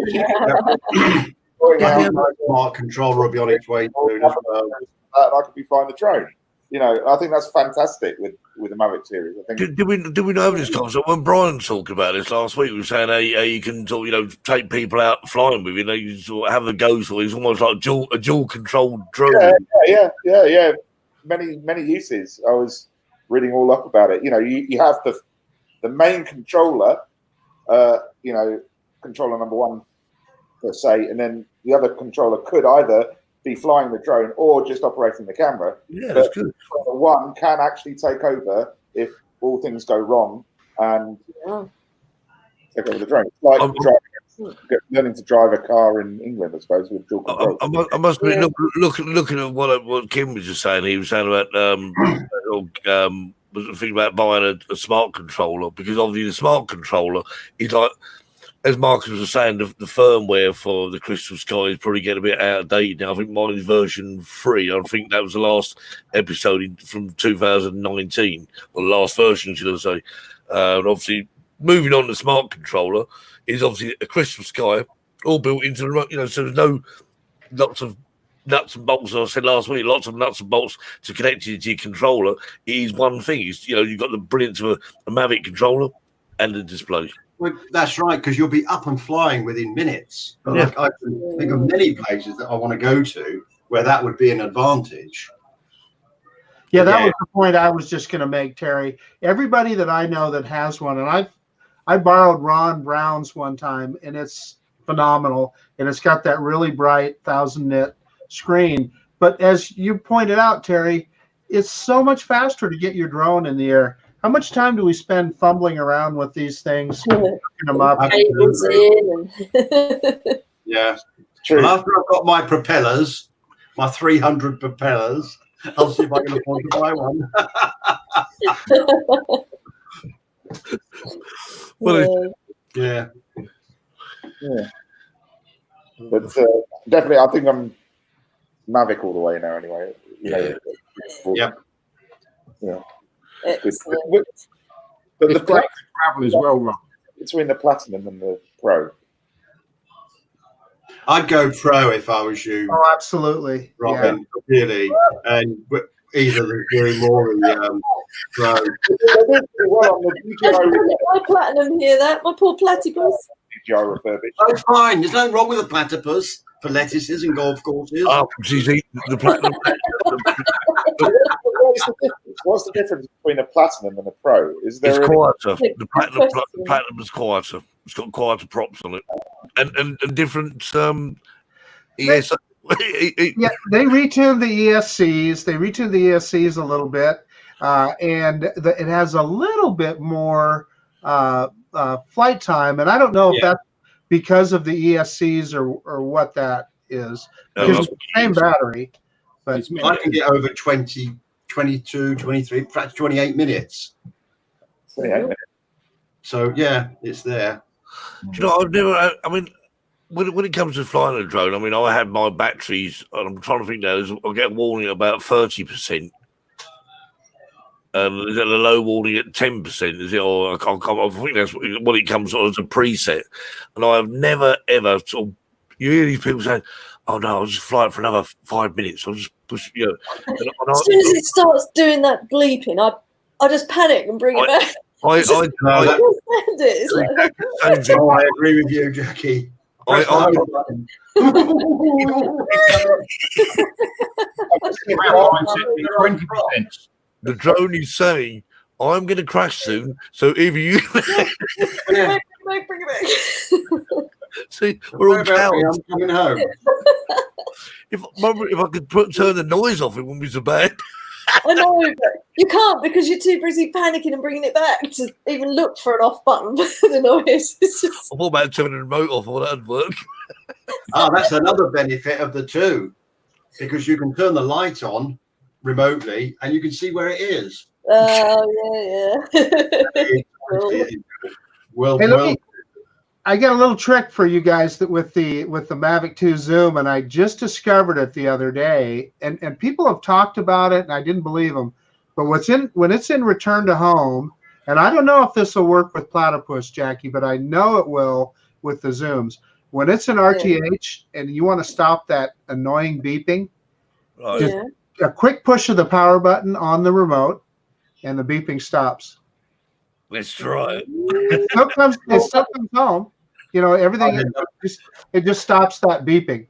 Smart controller will be on its way soon as well. And I could be flying the drone. You know, I think that's fantastic with the Mavic series. I think. Did we know this time? So when Brian talked about this last week, we were saying how you can sort of, you know, take people out flying with you. Know, you sort of have a go. So it's almost like a dual controlled drone. Yeah. Many uses. I was reading all up about it. You know, you have the main controller. You know, controller number one per se, and then the other controller could either be flying the drone or just operating the camera. Yeah, that's good. One can actually take over if all things go wrong and take over the drone. Like learning to drive a car in England, I suppose, with dual control. I must be looking at what Kim was just saying. He was saying about was thinking about buying a smart controller, because obviously the smart controller is like, as Marcus was saying, the firmware for the Crystal Sky is probably getting a bit out of date now. I think mine is version 3. I think that was the last episode from 2019, or the last version, should I say. And obviously, moving on to smart controller is obviously a Crystal Sky, all built into the, you know, so there's no lots of nuts and bolts, as I said last week, lots of nuts and bolts to connect you to your controller. It is one thing. It's, you know, you've got the brilliance of a Mavic controller and the display. Well, that's right, because you'll be up and flying within minutes. But like, I can think of many places that I want to go to where that would be an advantage. Yeah, that was the point I was just going to make, Terry. Everybody that I know that has one, and I borrowed Ron Brown's one time, and it's phenomenal, and it's got that really bright 1000-nit screen. But as you pointed out, Terry, it's so much faster to get your drone in the air. How much time do we spend fumbling around with these things, hooking them up? Yeah, true. Well, after I've got my propellers, my 300 propellers, I'll see if I can afford to buy one. Yeah. But definitely, I think I'm Mavic all the way now. Anyway, Yeah. Excellent. But the travel as well, Ron. Between the Platinum and the Pro, I'd go Pro if I was you. Oh, absolutely, Robin. Yeah. Really, and either doing more in Pro. My Platinum hear that? My poor platypus. That's fine. There's nothing wrong with a platypus for lettuces and golf courses. Oh, she's eating the Platinum. What's the difference between a Platinum and a Pro? Is there? It's quieter. The Platinum is quieter. It's got quieter props on it, and different. Yes. Yeah, they retuned the ESCs. They retuned the ESCs a little bit, and it has a little bit more flight time. And I don't know if that's because of the ESCs or what that is. Because it's the same battery. But I can get over 20, 22, 23, perhaps 28 minutes. 28 minutes. So, yeah, it's there. You know, I've never, I mean, when it comes to flying a drone, I mean, I had my batteries, and I'm trying to think now, I'll get a warning at about 30%. Is it a low warning at 10%? Is it? Or I think that's what it comes as a preset. And I have never, ever sort of, you hear these people saying, oh no, I'll just fly it for another 5 minutes. I'll just push, you know. As soon as it starts doing that bleeping, I just panic and bring it back. I agree with you, Jackie. The drone is saying I'm going to crash soon. So either you Bring it back. see, we're all About me, cowards. I'm coming home. If I could turn the noise off, it wouldn't be so bad. I know, but you can't because you're too busy panicking and bringing it back to even look for an off button for the noise. It's just I thought about turning the remote off, or that'd work. Oh, that's another benefit of the two, because you can turn the light on remotely and you can see where it is. oh yeah. Well, Hey, I got a little trick for you guys that with the Mavic 2 Zoom, and I just discovered it the other day, and people have talked about it, and I didn't believe them. But when it's in return to home, and I don't know if this will work with Platypus, Jackie, but I know it will with the Zooms. When it's in RTH and you want to stop that annoying beeping, Right. just a quick push of the power button on the remote, and the beeping stops. Let's try it. It still comes home. You know, everything. It just stops that beeping.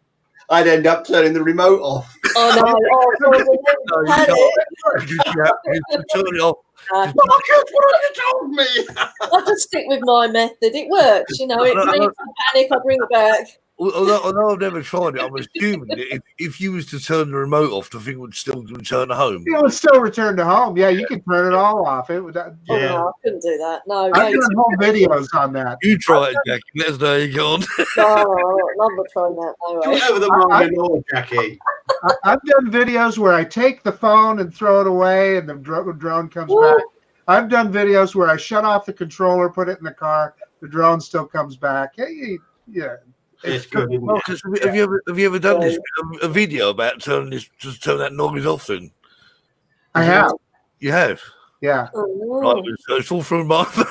I'd end up turning the remote off. Oh no! Oh, No, you had can't. it. You have to turn it off. Marcus, what have you told me? I just stick with my method. It works, you know. It makes me panic. I bring it back. Although I've never tried it, I'm assuming that if you was to turn the remote off, the thing would still return home. It would still return to home. Yeah, you can turn it all off. It would. Oh no, I couldn't do that. No, I've no, done whole videos on that. You try it, Jackie. Let us know how you go on. no, I'm not trying that. No way. Over the morning, Jackie. I've done videos where I take the phone and throw it away, and the drone comes back. I've done videos where I shut off the controller, put it in the car, the drone still comes back. Hey, yeah. It's good, isn't it? Marcus, have you ever done this a video about turn that noise off? Then I have. you have. Yeah. Oh, Right, no. so it's all through my. Right,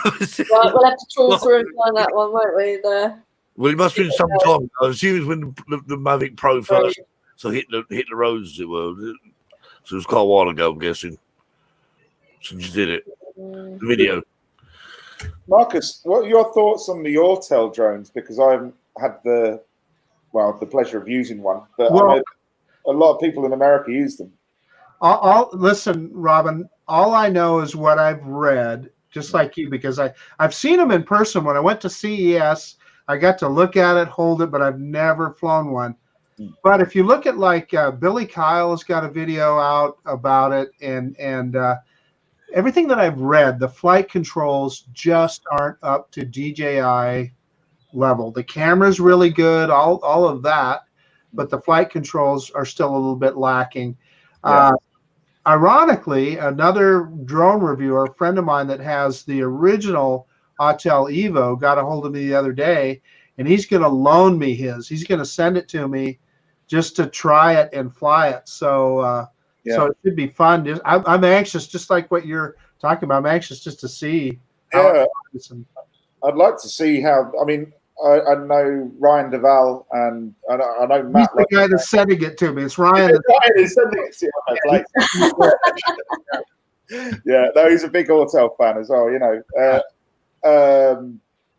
we'll have to trawl through and find that one, won't we? Well, it must have been some time. I assume it was when the Mavic Pro first hit the roads, as it were. So it was quite a while ago, I'm guessing. Since you did it, the video. Marcus, what are your thoughts on the Autel drones? Because I haven't had the pleasure of using one, but I know a lot of people in America use them. Listen, Robin. All I know is what I've read, just like you, because I've seen them in person. When I went to CES, I got to look at it, hold it, but I've never flown one. But if you look at like Billy Kyle has got a video out about it, and everything that I've read, the flight controls just aren't up to DJI level. The camera's really good, all of that, but the flight controls are still a little bit lacking. Yeah. Ironically, another drone reviewer, a friend of mine that has the original Autel Evo, got a hold of me the other day, and he's going to loan me his. He's going to send it to me just to try it and fly it. So so it should be fun. I'm anxious, just like what you're talking about. I'm anxious just to see how it is. I'd like to see how. I mean, I know Ryan Duval, and I know Matt. He's the guy that's sending it to me. It's Ryan. Ryan is sending it to you. Yeah, no, he's a big Autel fan as well. You know,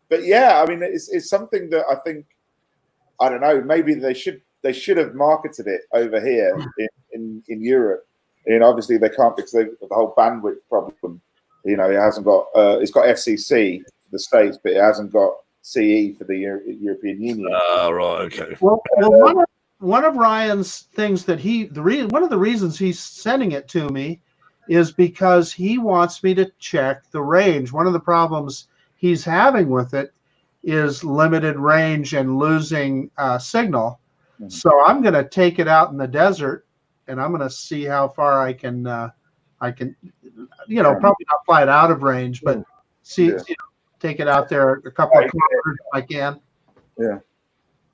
but yeah, I mean, it's something that I think, I don't know. Maybe they should have marketed it over here in Europe. And obviously they can't because of the whole bandwidth problem. You know, it hasn't got it's got FCC for the States, but it hasn't got CE for the European Union. Right, okay. Well, one of Ryan's things that one of the reasons he's sending it to me is because he wants me to check the range. One of the problems he's having with it is limited range and losing signal. Mm-hmm. So I'm going to take it out in the desert, and I'm going to see how far I can, probably not fly it out of range, but take it out there a couple of kilometers if I can. Yeah.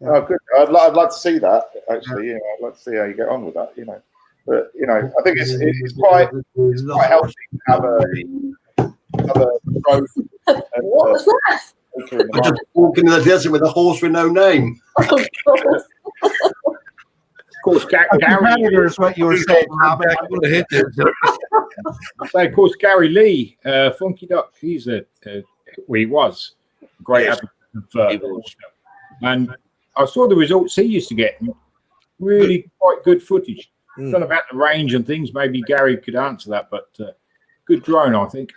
Oh, good. I'd like to see that, actually. Yeah. I'd like to see how you get on with that, you know. But, you know, I think it's quite healthy to have a growth. What was that? I just walk into the desert with a horse with no name. Of course, Gary is what you were saying, Robin. Of course, Gary Lee, Funky Duck, he was a great advocate for and I saw the results he used to get. Really quite good footage. Don't know about the range and things. Maybe Gary could answer that, but good drone, I think.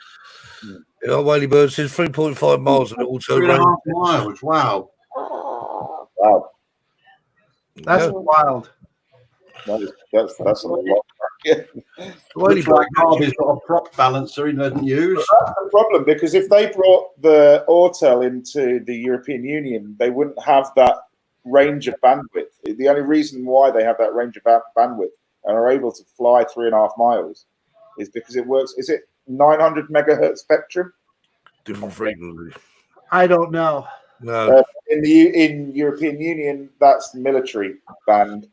Yeah, Whaley Bird says 3.5 miles and it also 3.5 miles. Wow. Wow, That's Yeah. wild. that's a lot. Yeah. Whaley Looks like Bird, Harvey's got a prop balancer he doesn't use. That's the problem, because if they brought the Autel into the European Union, they wouldn't have that range of bandwidth. The only reason why they have that range of bandwidth and are able to fly 3.5 miles is because it works. Is it 900 megahertz spectrum? different frequency. I don't know. No. In European Union, that's military band.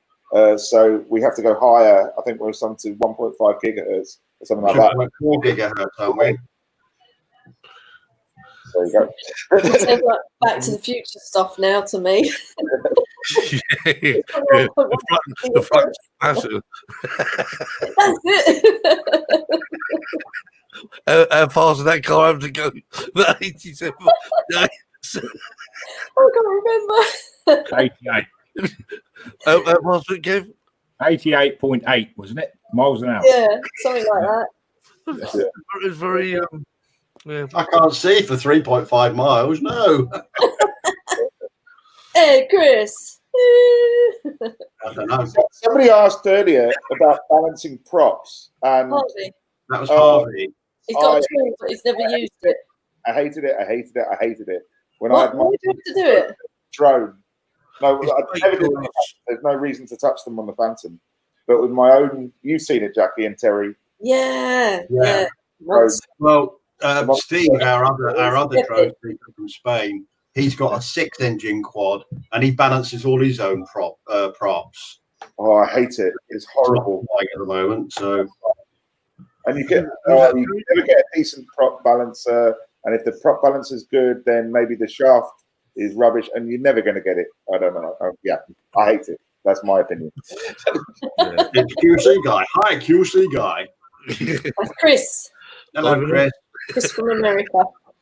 So we have to go higher. I think we're something to 1.5 gigahertz or something like that. 4 gigahertz, aren't we? There you go. It sounds like Back to the Future stuff now to me. The front massive. That's it. How fast did that car have to go? 87. I can't remember. 88. How fast did it go? 88.8, wasn't it? Miles an hour. Yeah, something like that. It was very. Yeah. I can't see for 3.5 miles. No. Hey, Chris. I don't know. Somebody asked earlier about balancing props, and Harvey. That was Harvey. He's got a tool, but he's never used it. I hated it. When I What? had Why my do you have to do it? drone, no, It's I great never did. tools. There's no reason to touch them on the Phantom, but with my own, you've seen it, Jackie and Terry. Yeah. Yeah. Once. Well, Steve, our other drone speaker from Spain, he's got a 6-engine quad, and he balances all his own props. Oh, I hate it. It's horrible. Like at the moment, so And you never get a decent prop balancer. And if the prop balancer is good, then maybe the shaft is rubbish, and you're never going to get it. I don't know. Yeah, I hate it. That's my opinion. it's QC guy. Hi, QC guy. That's Chris. Hello, Chris. Chris from America.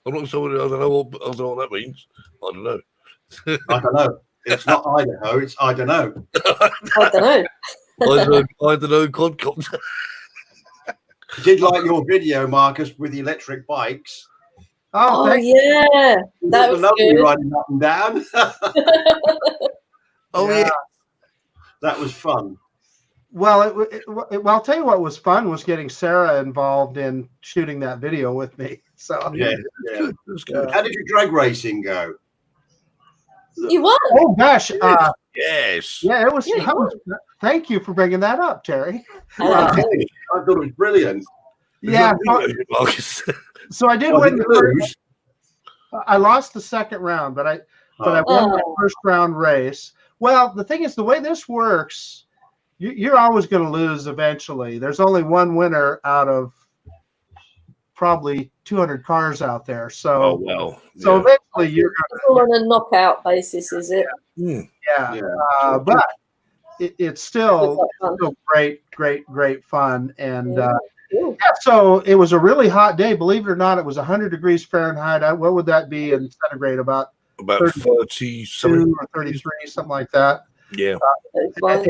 I'm not sure. I don't know what that means. I don't know. I don't know. It's not Idaho. It's I don't know. I don't know. I don't know. Quadcopter. Did like your video, Marcus, with the electric bikes. Oh, Oh, thank yeah. That was lovely good. riding up and down. Oh Yeah. yeah. That was fun. Well, I'll tell you what was fun was getting Sarah involved in shooting that video with me. So Yeah. Good. That's good. How did your drag racing go? You won. oh gosh, Yes. yeah, it was. Yeah, you Thank you for bringing that up, Terry. I thought it was brilliant. Yeah, Marcus. so I did Well, win did the you first. lose? I lost the second round, but I won my Oh. first round race. Well, the thing is, the way this works, you're always going to lose eventually. There's only one winner out of probably 200 cars out there. So, Oh well. so Yeah. eventually you're It's all on a knockout basis, is it? Hmm. yeah. Yeah. But it's still Fun. great fun. And Yeah. yeah, so it was a really hot day. Believe it or not, it was 100 degrees Fahrenheit. What would that be in centigrade? About About 32 30 something. or 33, something like that. Yeah. It's fun.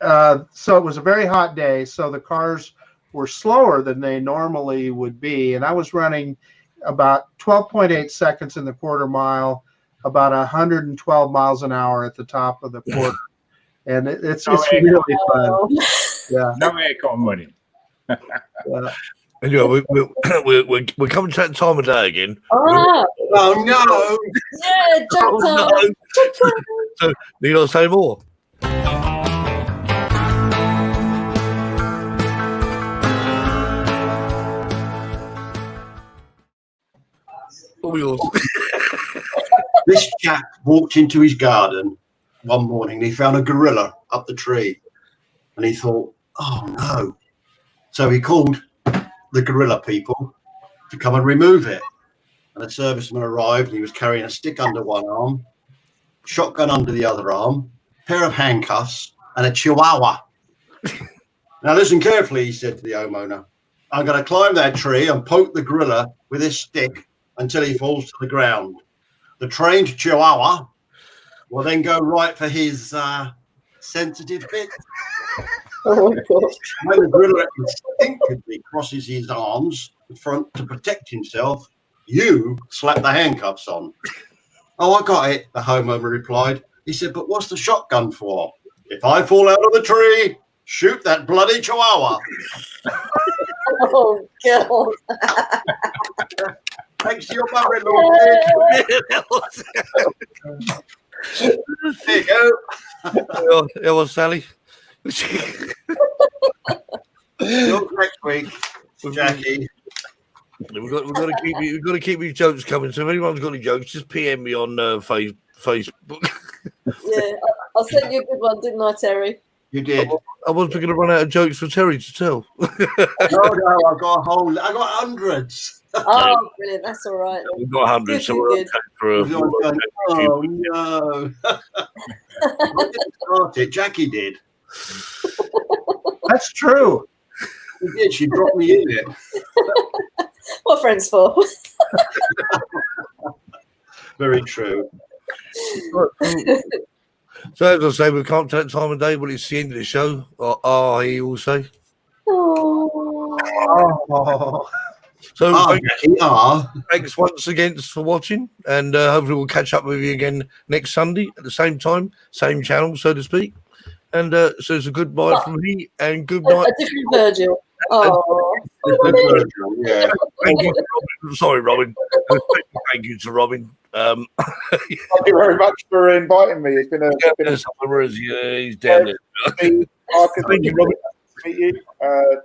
And so it was a very hot day. So the cars were slower than they normally would be. And I was running about 12.8 seconds in the quarter mile, about 112 miles an hour at the top of the quarter. And it's really fun. Oh. Yeah. No aircon running. Anyway, we're coming to that time of day again. Ah, Oh no! yeah, jump Oh, time. no. So, do you not say more? All yours. This chap walked into his garden one morning. And he found a gorilla up the tree, and he thought, "Oh no!" So he called the gorilla people to come and remove it. And a serviceman arrived, and he was carrying a stick under one arm, shotgun under the other arm, pair of handcuffs, and a chihuahua. Now listen carefully, he said to the homeowner. "I'm going to climb that tree and poke the gorilla with this stick until he falls to the ground. The trained chihuahua will then go right for his sensitive bit." Oh my God. When the gorilla instinctively crosses his arms in front to protect himself, you slap the handcuffs on. Oh, I got it, the homeowner replied. He said, but what's the shotgun for? If I fall out of the tree, shoot that bloody chihuahua. Oh God. Thanks to your mother-in-law. There you go. It was Sally. Look next week, Jackie. We've got to keep these jokes coming. So if anyone's got any jokes, just PM me on Facebook. Yeah, I sent you a good one, didn't I, Terry? You did. I wasn't going to run out of jokes for Terry to tell. No, I got hundreds. Oh, brilliant. That's all right. We've got hundreds. So we're Good. okay for Oh no! I didn't start it. Jackie did. That's true. She did. She dropped me in it. What are friends for? Very true. So as I say, we can't tell that time of day, but it's the end of the show. He will say. Oh. Oh. So Jackie. thanks once again for watching, and hopefully we'll catch up with you again next Sunday at the same time, same channel, so to speak. And so it's a goodbye from me and good night. A different Virgil. Oh. Yeah. Thank you, Robin. Sorry, Robin. Thank you to Robin. Thank you very much for inviting me. It's been a he's down there. Thank Thank you, Robin. to meet you.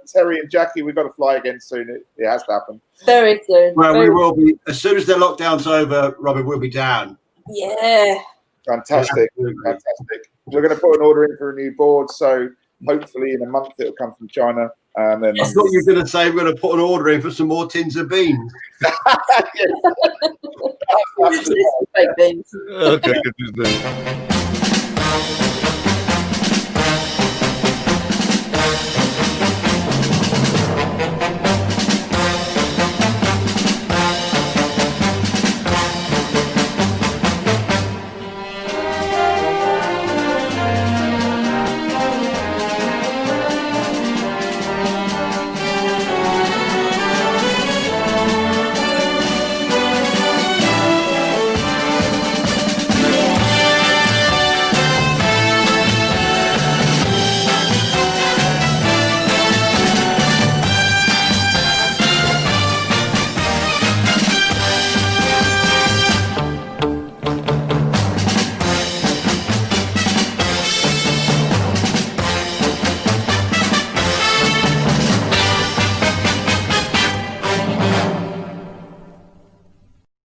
Terry and Jackie, we've got to fly again soon. It has to happen. Very soon. Well, we will be as soon as the lockdown's over. Robin will be down. Yeah. Fantastic. Fantastic. We're going to put an order in for a new board, so hopefully in a month it'll come from China. And then I thought you were going to say we're going to put an order in for some more tins of beans. Fake beans. Okay, good.